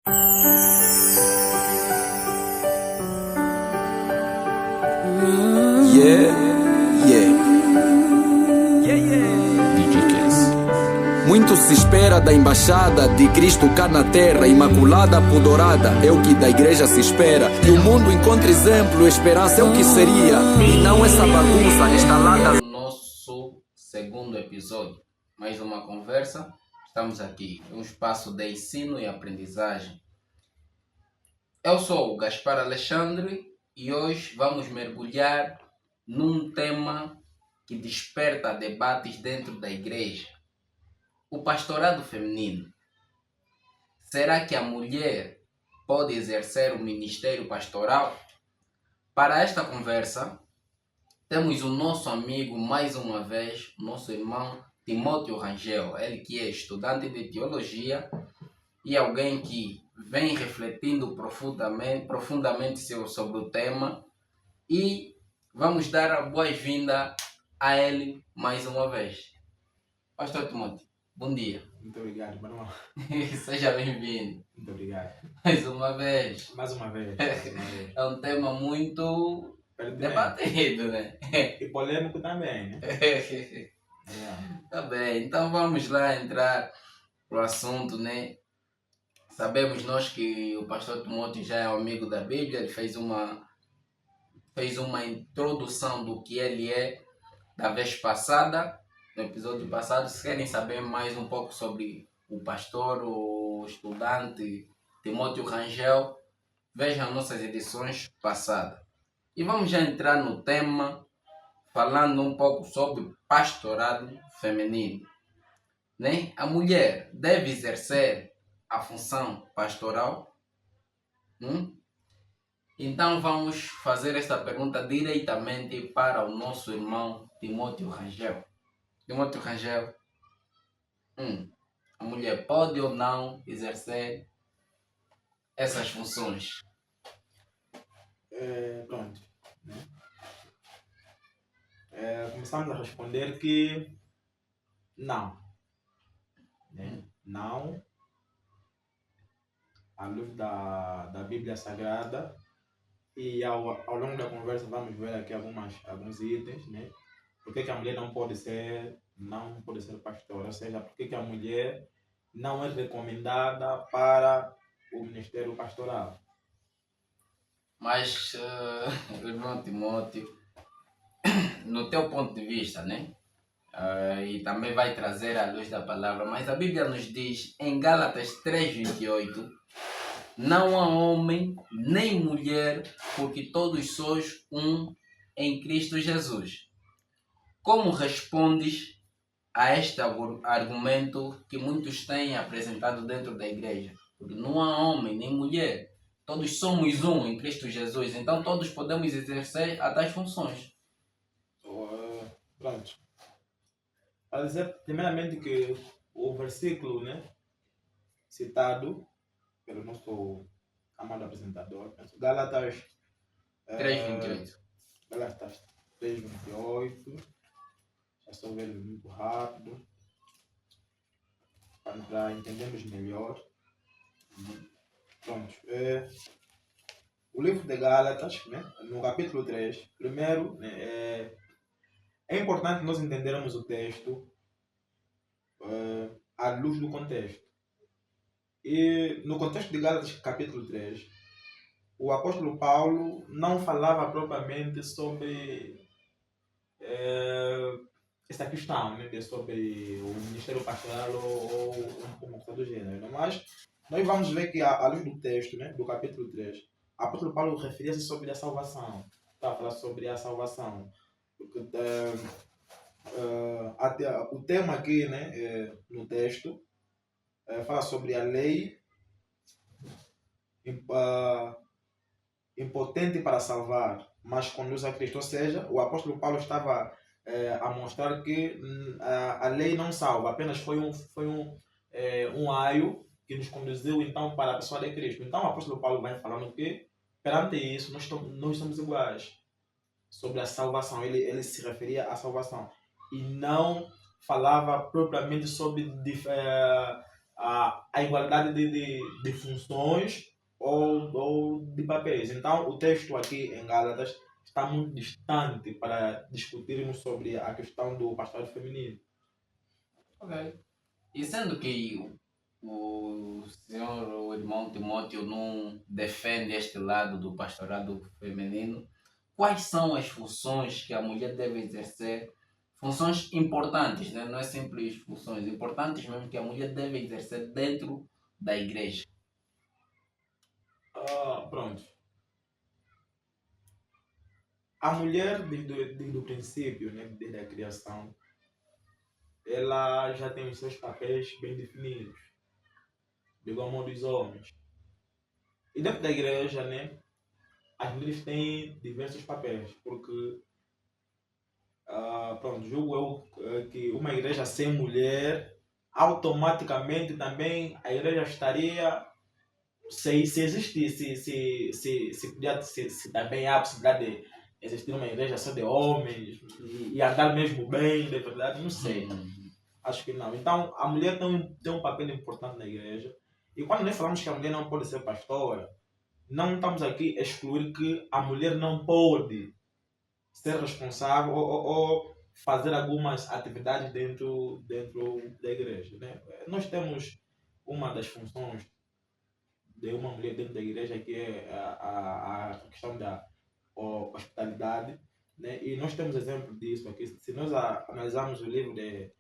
Yeah, yeah. DJ Kiss. Muito se espera da embaixada de Cristo cá na terra, imaculada, pudorada, é o que da igreja se espera. E o mundo encontra exemplo, esperança é o que seria, e não essa bagunça instalada. Nosso segundo episódio, mais uma conversa. Estamos aqui, um espaço de ensino e aprendizagem. Eu sou o Gaspar Alexandre e hoje vamos mergulhar num tema que desperta debates dentro da igreja. O pastorado feminino. Será que a mulher pode exercer o ministério pastoral? Para esta conversa, temos o nosso amigo, mais uma vez, nosso irmão Timóteo Rangel, ele que é estudante de teologia e alguém que vem refletindo profundamente sobre o tema, e vamos dar a boas-vindas a ele mais uma vez. Pastor Timóteo, bom dia. Muito obrigado, Manuel. Seja bem-vindo. Muito obrigado. Mais uma vez. Mais uma vez. É um tema muito debatido, né? E polêmico também, né? Tá bem, então vamos lá entrar pro assunto, né? Sabemos nós que o pastor Timóteo já é um amigo da Bíblia, ele fez uma introdução do que ele é da vez passada, no episódio passado. Se querem saber mais um pouco sobre o pastor, o estudante Timóteo Rangel, vejam nossas edições passadas. E vamos já entrar no tema, falando um pouco sobre pastorado feminino. Né? A mulher deve exercer a função pastoral? Então vamos fazer esta pergunta diretamente para o nosso irmão Timóteo Rangel. Timóteo Rangel, a mulher pode ou não exercer essas funções? Pronto. Começamos a responder que não. Não. À luz da Bíblia Sagrada, e ao longo da conversa vamos ver aqui alguns itens, né? Por que a mulher não pode ser pastora, ou seja, por que a mulher não é recomendada para o ministério pastoral. Mas, irmão Timóteo, no teu ponto de vista, né? E também vai trazer à luz da palavra, mas a Bíblia nos diz em Gálatas 3:28: não há homem nem mulher, porque todos sois um em Cristo Jesus. Como respondes a este argumento que muitos têm apresentado dentro da igreja? Porque não há homem nem mulher, todos somos um em Cristo Jesus, então todos podemos exercer as tais funções. Pronto. Para dizer primeiramente que o versículo, né, citado pelo nosso amado apresentador, Gálatas 3:28. Gálatas 3:28. Já só ver muito rápido para entendermos melhor. Pronto. O livro de Gálatas, né, no capítulo 3, primeiro, né, é importante nós entendermos o texto à luz do contexto. E no contexto de Gálatas capítulo 3, o apóstolo Paulo não falava propriamente sobre essa questão, né, sobre o ministério pastoral ou uma coisa do gênero. Mas nós vamos ver que à luz do texto, né, do capítulo 3, o apóstolo Paulo referia-se sobre a salvação. Está a falar sobre a salvação. O tema aqui, né, no texto fala sobre a lei impotente para salvar, mas conduz a Cristo. Ou seja, o apóstolo Paulo estava a mostrar que a lei não salva, apenas foi um aio que nos conduziu então para a pessoa de Cristo. Então o apóstolo Paulo vai falando que perante isso nós somos iguais sobre a salvação. Ele se referia à salvação e não falava propriamente sobre a igualdade de funções ou de papéis. Então, o texto aqui em Gálatas está muito distante para discutirmos sobre a questão do pastorado feminino. Ok. E sendo que o senhor, o irmão Timóteo, não defende este lado do pastorado feminino, quais são as funções que a mulher deve exercer? Funções importantes, né? Não é simples funções, importantes mesmo que a mulher deve exercer dentro da igreja. Pronto. A mulher, desde o princípio, né, desde a criação, ela já tem os seus papéis bem definidos, de igual modo dos homens. E dentro da igreja, né, as mulheres têm diversos papéis, porque, pronto, julgo eu que uma igreja sem mulher, automaticamente também a igreja estaria, se existisse, se também há a possibilidade de existir uma igreja só de homens e andar mesmo bem, de verdade, não sei. Acho que não. Então, a mulher tem um papel importante na igreja. E quando nós falamos que a mulher não pode ser pastora, não estamos aqui a excluir que a mulher não pode ser responsável ou fazer algumas atividades dentro da igreja, né? Nós temos uma das funções de uma mulher dentro da igreja que é a questão da hospitalidade, né? E nós temos exemplo disso aqui. Se nós analisarmos o livro de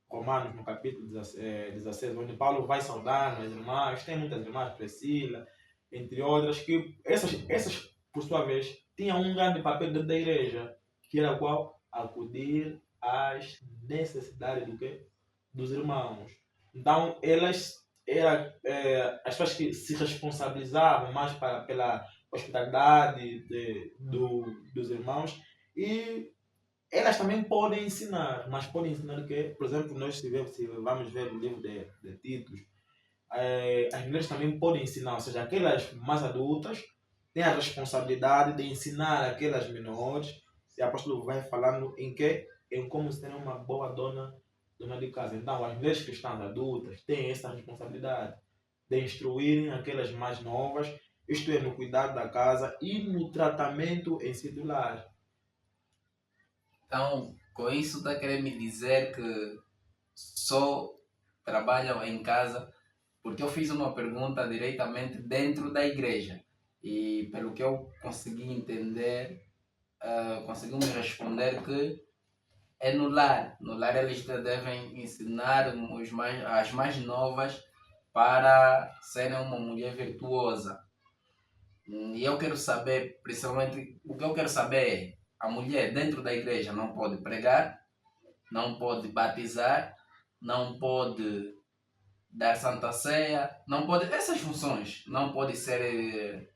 Romanos, no capítulo 16, onde Paulo vai saudando as irmãs, tem muitas irmãs, Priscila, entre outras, que essas por sua vez, tinham um grande papel dentro da igreja, que era qual? Acudir às necessidades do quê? Dos irmãos. Então, elas eram as pessoas que se responsabilizavam mais pela hospitalidade dos irmãos, e elas também podem ensinar, mas podem ensinar o quê? Por exemplo, nós se vamos ver o livro de Tito, as mulheres também podem ensinar, ou seja, aquelas mais adultas têm a responsabilidade de ensinar aquelas menores, e o apóstolo vai falando em como ser uma boa dona de casa. Então, as mulheres cristãs adultas têm essa responsabilidade de instruírem aquelas mais novas, isto é, no cuidado da casa e no tratamento em si do lar. Então, com isso está querendo me dizer que só trabalham em casa, porque eu fiz uma pergunta diretamente dentro da igreja e pelo que eu consegui entender, conseguiu me responder que é no lar. No lar eles devem ensinar as mais novas para serem uma mulher virtuosa. E eu quero saber, principalmente, o que eu quero saber é, a mulher dentro da igreja não pode pregar, não pode batizar, não pode dar santa ceia, não pode, essas funções não podem ser,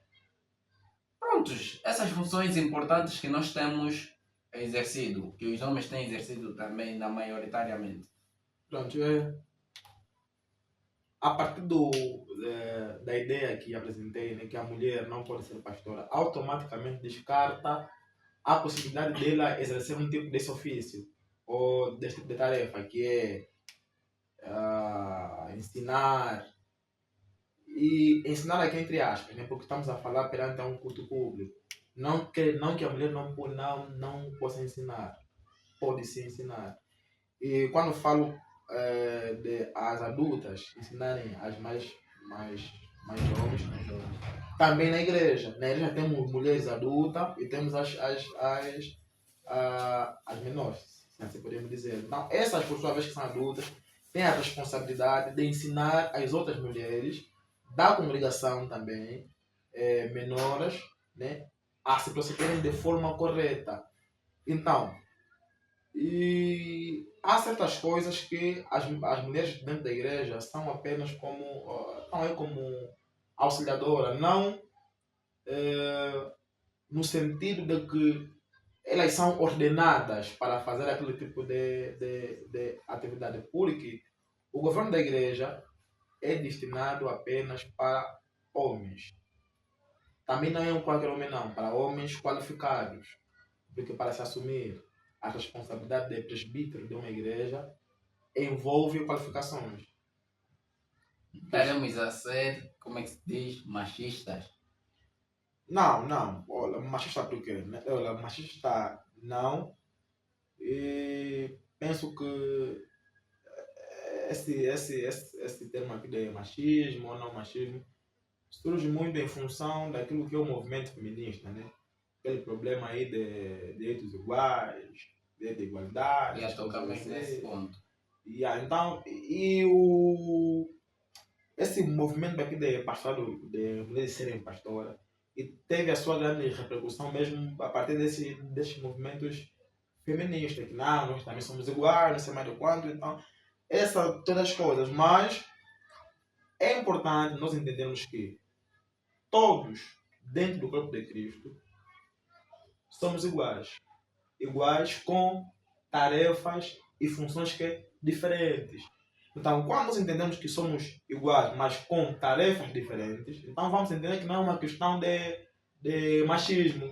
prontos, essas funções importantes que nós temos exercido, que os homens têm exercido também maioritariamente. Pronto, a partir da ideia que apresentei, né, que a mulher não pode ser pastora, automaticamente descarta a possibilidade dela exercer um tipo desse ofício ou desse tipo de tarefa, que é ensinar, e ensinar aqui entre aspas, né, porque estamos a falar perante um culto público. Não que a mulher não possa ensinar, pode se ensinar. E quando falo de as adultas ensinarem as mais jovens, também na igreja. Na igreja temos mulheres adultas e temos as menores, se assim podemos dizer. Então, essas, por sua vez, que são adultas, têm a responsabilidade de ensinar as outras mulheres da congregação também, menores, né, a se procederem de forma correta. Então, e há certas coisas que as mulheres dentro da igreja são apenas como auxiliadora, não no sentido de que elas são ordenadas para fazer aquele tipo de atividade, porque o governo da igreja é destinado apenas para homens. Também não é um qualquer homem não, para homens qualificados, porque para se assumir a responsabilidade de presbítero de uma igreja envolve qualificações. Estaremos a ser, como é que se diz, machistas. Não. Olha, machista por quê? Olha, machista não. E penso que esse termo aqui de machismo ou não machismo surge muito em função daquilo que é o movimento feminista, né? Aquele problema aí de direitos iguais, de igualdade, E a tocar coisas mesmo nesse assim. ponto. Então, esse movimento aqui de pastorado, de mulheres serem pastoras, e teve a sua grande repercussão mesmo a partir desses movimentos feministas, que não, nós também somos iguais, não sei mais do quanto, então, todas as coisas, mas é importante nós entendermos que todos, dentro do corpo de Cristo, somos iguais. Iguais com tarefas e funções diferentes. Então, quando nós entendemos que somos iguais, mas com tarefas diferentes, então vamos entender que não é uma questão de machismo,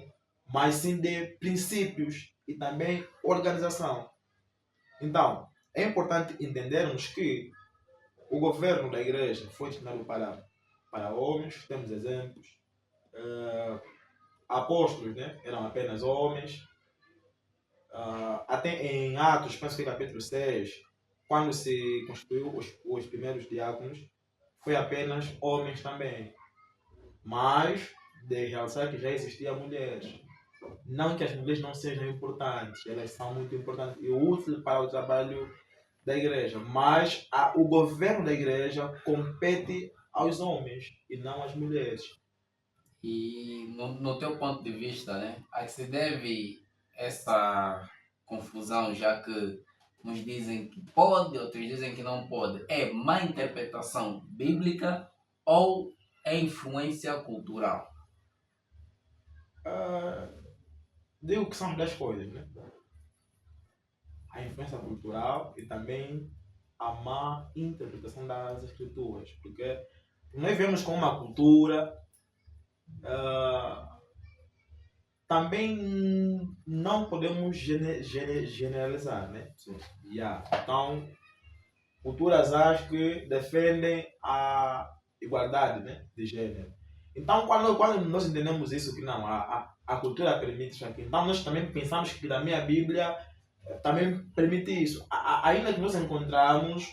mas sim de princípios e também organização. Então, é importante entendermos que o governo da igreja foi destinado para homens, temos exemplos. Apóstolos, né, eram apenas homens. Até em Atos, penso que capítulo 6, quando se constituiu os primeiros diáconos, foi apenas homens também. Mas, de realçar que já existiam mulheres. Não que as mulheres não sejam importantes, elas são muito importantes e úteis para o trabalho da igreja, mas o governo da igreja compete aos homens e não às mulheres. E no teu ponto de vista, né, a que se deve essa confusão, já que uns dizem que pode, outros dizem que não pode? É má interpretação bíblica ou é influência cultural? Digo que são as duas coisas, né? A influência cultural e também a má interpretação das escrituras, porque nós vemos com uma cultura também não podemos generalizar, né? Então, culturas acho que defendem a igualdade, né, de gênero. Então, quando nós entendemos isso, que não, a cultura permite isso aqui, então nós também pensamos que também a Bíblia também permite isso. Ainda que nós encontramos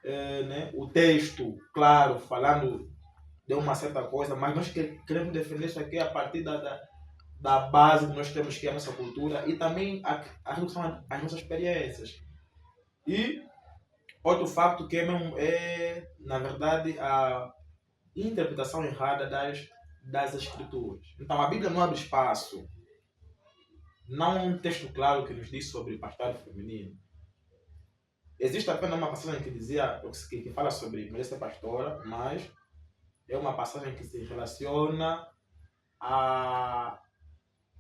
né, o texto, claro, falando de uma certa coisa, mas nós queremos defender isso aqui a partir da base que nós temos, que é a nossa cultura, e também aquilo que são as nossas experiências. E outro facto que é, na verdade, a interpretação errada das escrituras. Então, a Bíblia não abre espaço. Não é um texto claro que nos diz sobre pastorado feminino. Existe apenas uma passagem que fala sobre mulher ser pastora, mas é uma passagem que se relaciona a...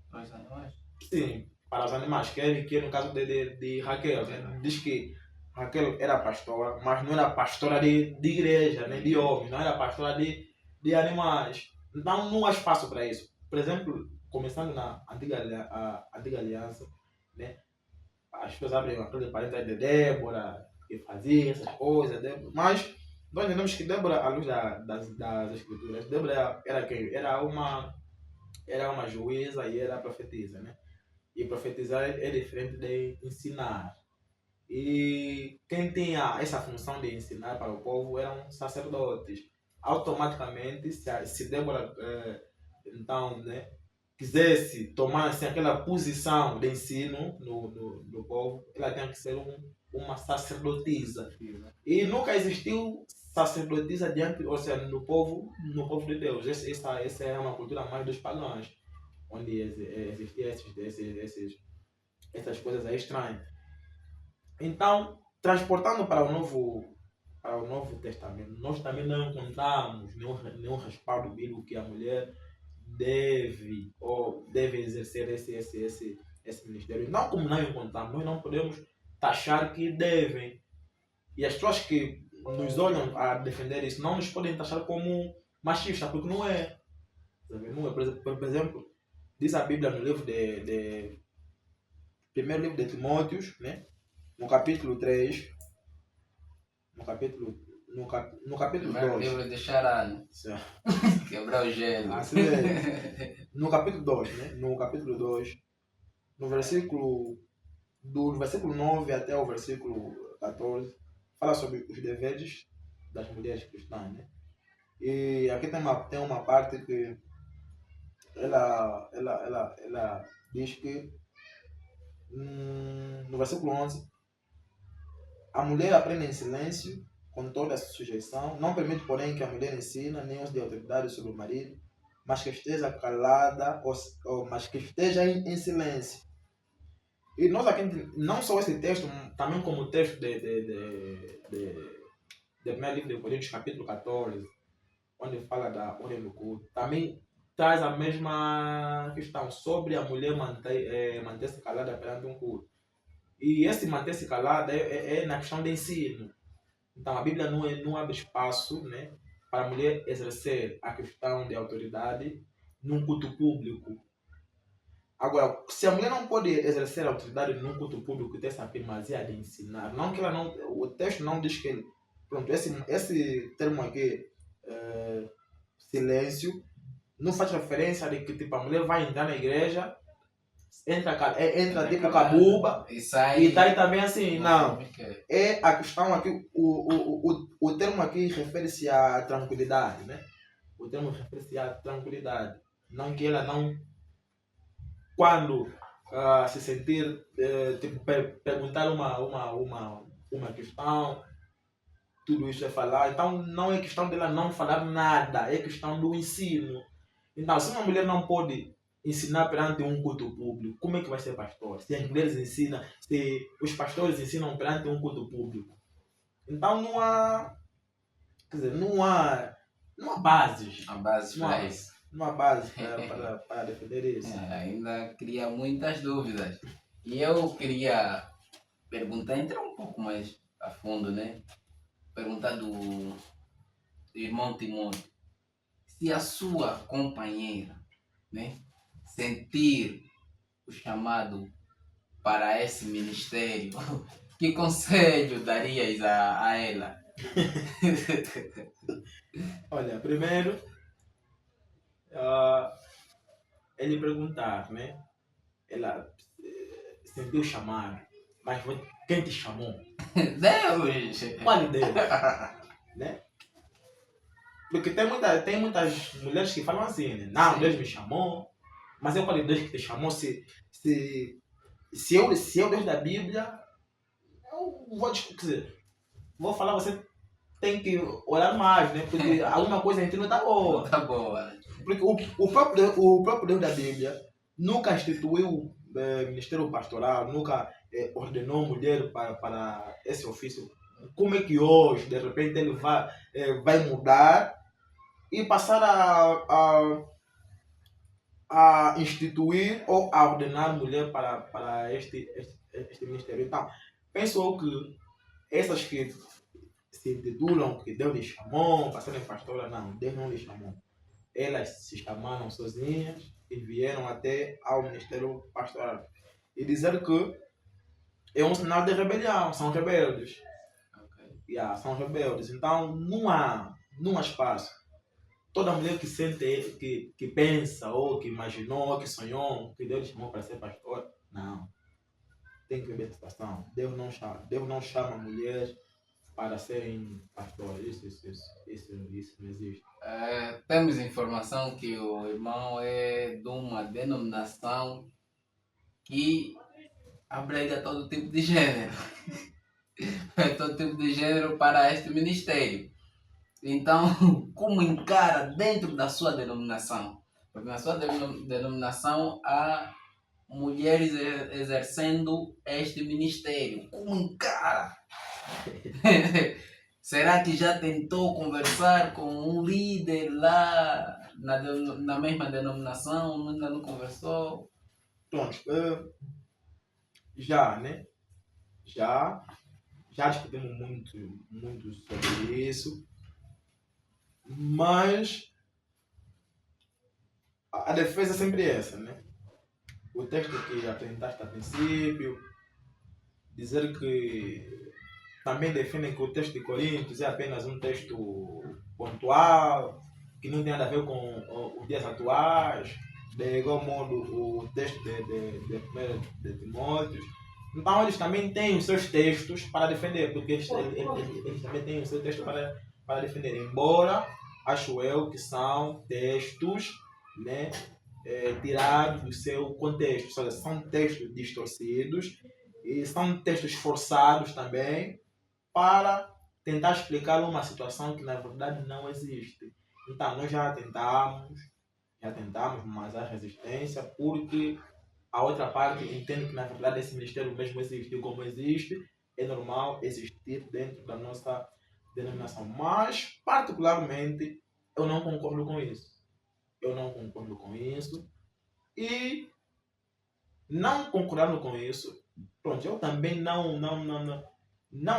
Para os animais? Sim, para os animais, que é no caso de Raquel. Diz que Raquel era pastora, mas não era pastora de igreja, nem de homens, não era pastora de animais. Então não há espaço para isso. Por exemplo, começando na antiga aliança, né? As pessoas abrem aquele parênteses de Débora, que fazia essas coisas, mas nós entendemos que Débora, à luz das escrituras, Débora era quem? Era uma juíza e era profetisa, né? E profetizar é diferente de ensinar. E quem tinha essa função de ensinar para o povo eram sacerdotes. Automaticamente, se Débora então, né, quisesse tomar assim, aquela posição de ensino no povo, ela tinha que ser uma sacerdotisa. E nunca existiu sacerdotisa diante, ou seja, no povo de Deus. Essa é uma cultura mais dos pagãos, onde existiam essas coisas aí estranhas. Então, transportando para o Novo Testamento, nós também não encontramos nenhum respaldo bíblico que a mulher deve exercer esse ministério. Não como não encontramos, nós não podemos taxar que devem. E as pessoas que nos olham a defender isso não nos podem taxar como machistas, porque não é. Não é. Por exemplo, diz a Bíblia no livro primeiro livro de Timóteos, né? No capítulo 3, no capítulo Primeiro 2. livro de Charano. Quebrar o gelo. Assim é. No capítulo 2, né? No capítulo 2, no versículo do versículo 9 até o versículo 14, fala sobre os deveres das mulheres cristãs, né? E aqui tem uma parte que ela diz que no versículo 11, a mulher aprende em silêncio, com toda a sujeição, não permite, porém, que a mulher ensine nem use de autoridade sobre o marido, mas que esteja calada, mas que esteja em silêncio. E nós aqui, não só esse texto, também como o texto de 1 livro de Coríntios, capítulo 14, onde fala da ordem do culto, também traz a mesma questão sobre a mulher manter-se calada perante um culto. E esse manter-se calada é na questão de ensino. Então a Bíblia não abre espaço, né, para a mulher exercer a questão de autoridade num culto público. Agora, se a mulher não pode exercer a autoridade num culto público, tem essa primazia de ensinar. Não que ela não, o texto não diz que, pronto, esse termo aqui, silêncio, não faz referência de que tipo, a mulher vai entrar na igreja, entra tipo cabuba e sai. E tá aí também assim, não. É a questão aqui, o termo aqui refere-se à tranquilidade, né? O termo refere-se à tranquilidade. Não que ela não, quando se sentir, tipo, perguntar uma questão, tudo isso é falar. Então não é questão dela não falar nada, é questão do ensino. Então, se uma mulher não pode ensinar perante um culto público, como é que vai ser pastor? Se as mulheres ensinam, se os pastores ensinam perante um culto público. Então não há, quer dizer, não há bases. A base para isso. Não há base para defender isso. Ainda cria muitas dúvidas. E eu queria perguntar, entrar um pouco mais a fundo, né? Perguntar do irmão Timóteo. Se a sua companheira, né, sentir o chamado para esse ministério, que conselho darias a ela? Olha, primeiro, ele perguntar, né? Ela sentiu o chamado, mas quem te chamou? Deus! Qual Deus? Né? Porque tem muitas mulheres que falam assim, né? Não, Deus me chamou, mas é qual Deus que te chamou? Se eu Deus da Bíblia, eu vou dizer, vou falar, você tem que orar mais, né? Porque alguma coisa a gente não está boa. Não tá boa. Porque o próprio Deus da Bíblia nunca instituiu ministério pastoral, nunca ordenou mulher para esse ofício. Como é que hoje, de repente, ele vai mudar e passar a instituir ou a ordenar mulher para este ministério? Então, penso que essas que se intitulam que Deus lhes chamou para serem pastoras, não, Deus não lhes chamou. Elas se chamaram sozinhas e vieram até ao ministério pastoral. E dizer que é um sinal de rebelião, são rebeldes. São rebeldes. Então não há espaço. Toda mulher que sente, que pensa, ou que imaginou, ou que sonhou, que Deus lhe chamou para ser pastor, não. Tem que ver a situação. Deus não chama mulheres para serem pastores. Isso não existe. Temos informação que o irmão é de uma denominação que abrega todo tipo de gênero. Todo tipo de gênero para este ministério. Então, como encara dentro da sua denominação? Porque na sua denominação há mulheres exercendo este ministério. Como encara? Será que já tentou conversar com um líder lá na mesma denominação? Ainda não conversou? Pronto. Já, né? Já discutimos muito sobre isso. Mas a defesa é sempre essa, né? O texto que apresentaste a princípio, dizer que também defendem que o texto de Coríntios é apenas um texto pontual, que não tem nada a ver com os dias atuais, de igual modo o texto de Timóteo. Então eles também têm os seus textos para defender, porque eles também têm o seu texto para defender, embora acho eu que são textos, né, tirados do seu contexto, ou seja, são textos distorcidos e são textos forçados também para tentar explicar uma situação que na verdade não existe. Então nós já tentamos, mas há resistência porque a outra parte entende que na verdade esse ministério mesmo existe, e como existe, é normal existir dentro da nossa denominação. Mas, particularmente, eu não concordo com isso. E, não concordando com isso, pronto, eu também não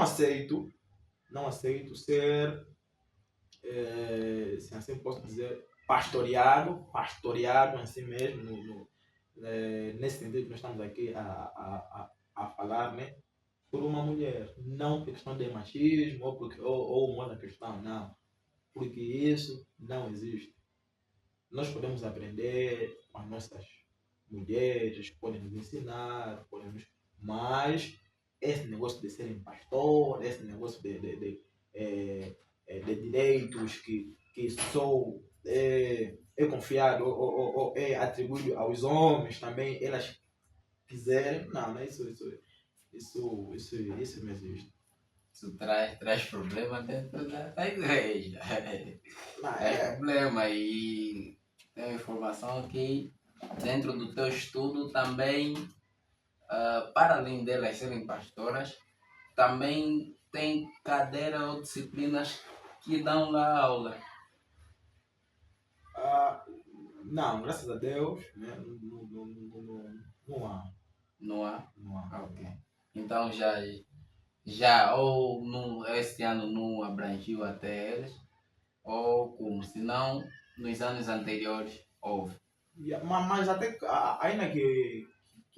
aceito ser, se assim posso dizer, pastoreado assim mesmo, nesse sentido que nós estamos aqui a falar, né, por uma mulher. Não por questão de machismo ou uma outra questão, não. Porque isso não existe. Nós podemos aprender com as nossas mulheres, podem nos ensinar, mas esse negócio de serem pastor, esse negócio de direitos que só é confiado ou é atribuído aos homens também, elas quiserem, não é isso não existe. Isso traz problema dentro da igreja. Não, É problema. E tenho informação que dentro do teu estudo também, para além delas serem pastoras, também tem cadeira ou disciplinas que dão lá aula. Não, graças a Deus, né, não há. Não há? Não há. Ok. Então já ou este ano não abrangiu até eles, ou como, se não, nos anos anteriores houve. Mas até ainda que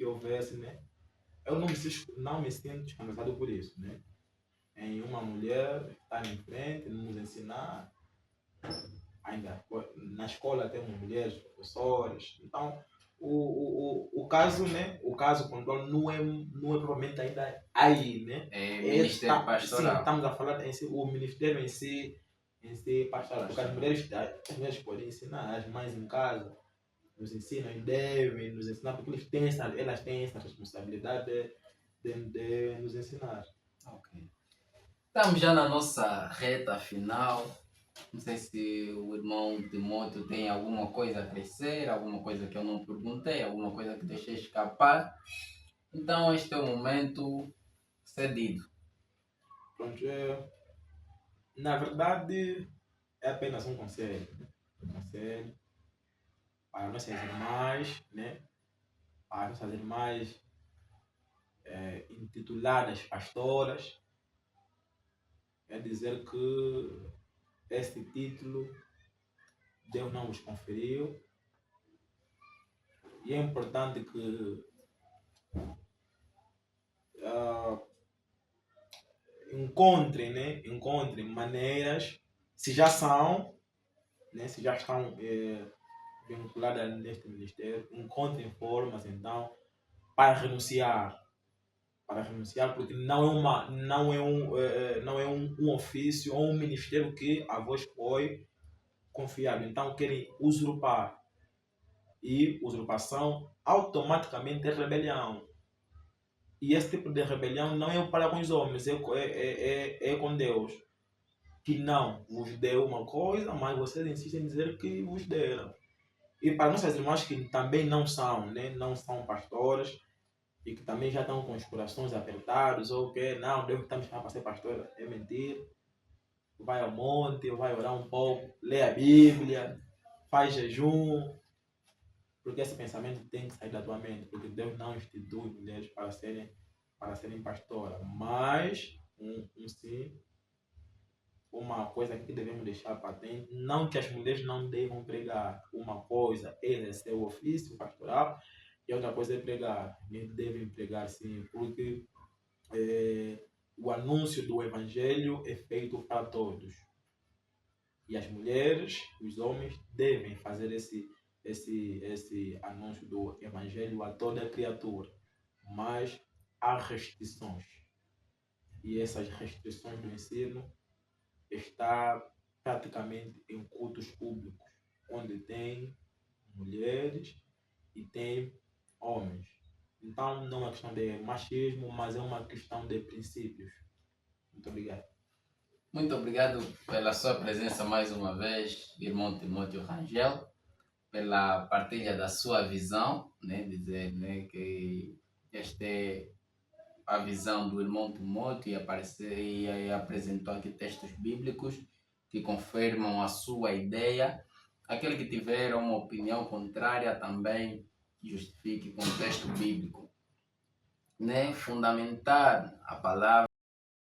houvesse, né, eu não me sinto escandalizado por isso, né? Em uma mulher estar em frente, nos ensinar, ainda na escola temos mulheres professoras, então o caso, né, o caso pontual não é propriamente ainda aí, né? É ministério pastoral. Sim, estamos a falar em si, o ministério em si pastoral, porque as mulheres podem ensinar, as mães em casa nos ensinam e devem nos ensinar, porque elas têm essa responsabilidade de nos ensinar. Ok. Estamos já na nossa reta final. Não sei se o irmão Timóteo tem alguma coisa a crescer, alguma coisa que eu não perguntei, alguma coisa que deixei escapar. Então este é o momento cedido. Pronto, na verdade é apenas um conselho, né? Um conselho para nossas irmãs, né? Para nossas irmãs intituladas pastoras, é dizer que este título Deus não vos conferiu, e é importante que encontrem maneiras, se já são, né, se já estão vinculadas neste ministério, encontrem formas então para renunciar, porque não é um ofício ou um ministério que a vós foi confiado. Então querem usurpar, e usurpação automaticamente é rebelião. E esse tipo de rebelião não é para com os homens, é com Deus, que não vos deu uma coisa, mas vocês insistem em dizer que vos deram. E para nossas irmãs que também não são, né, não são pastoras, e que também já estão com os corações apertados, ou que não, Deus está me chamando para ser pastor, é mentira. Vai ao monte, vai orar um pouco, lê a Bíblia, faz jejum, porque esse pensamento tem que sair da tua mente, porque Deus não institui mulheres para serem pastoras, mas sim, uma coisa que devemos deixar patente, não que as mulheres não devam pregar, uma coisa é exercer o ofício pastoral, e outra coisa é pregar. Eles devem pregar sim, porque o anúncio do Evangelho é feito para todos. E as mulheres, os homens devem fazer esse anúncio do Evangelho a toda criatura. Mas há restrições. E essas restrições do ensino estão praticamente em cultos públicos, onde tem mulheres e tem homens. Então não é uma questão de machismo, mas é uma questão de princípios. Muito obrigado. Muito obrigado pela sua presença mais uma vez, irmão Timóteo Rangel, pela partilha da sua visão, né? Dizer, né, que esta é a visão do irmão Timóteo e apresentou aqui textos bíblicos que confirmam a sua ideia. Aquele que tiver uma opinião contrária também justifique com o texto bíblico, né? Fundamentar a palavra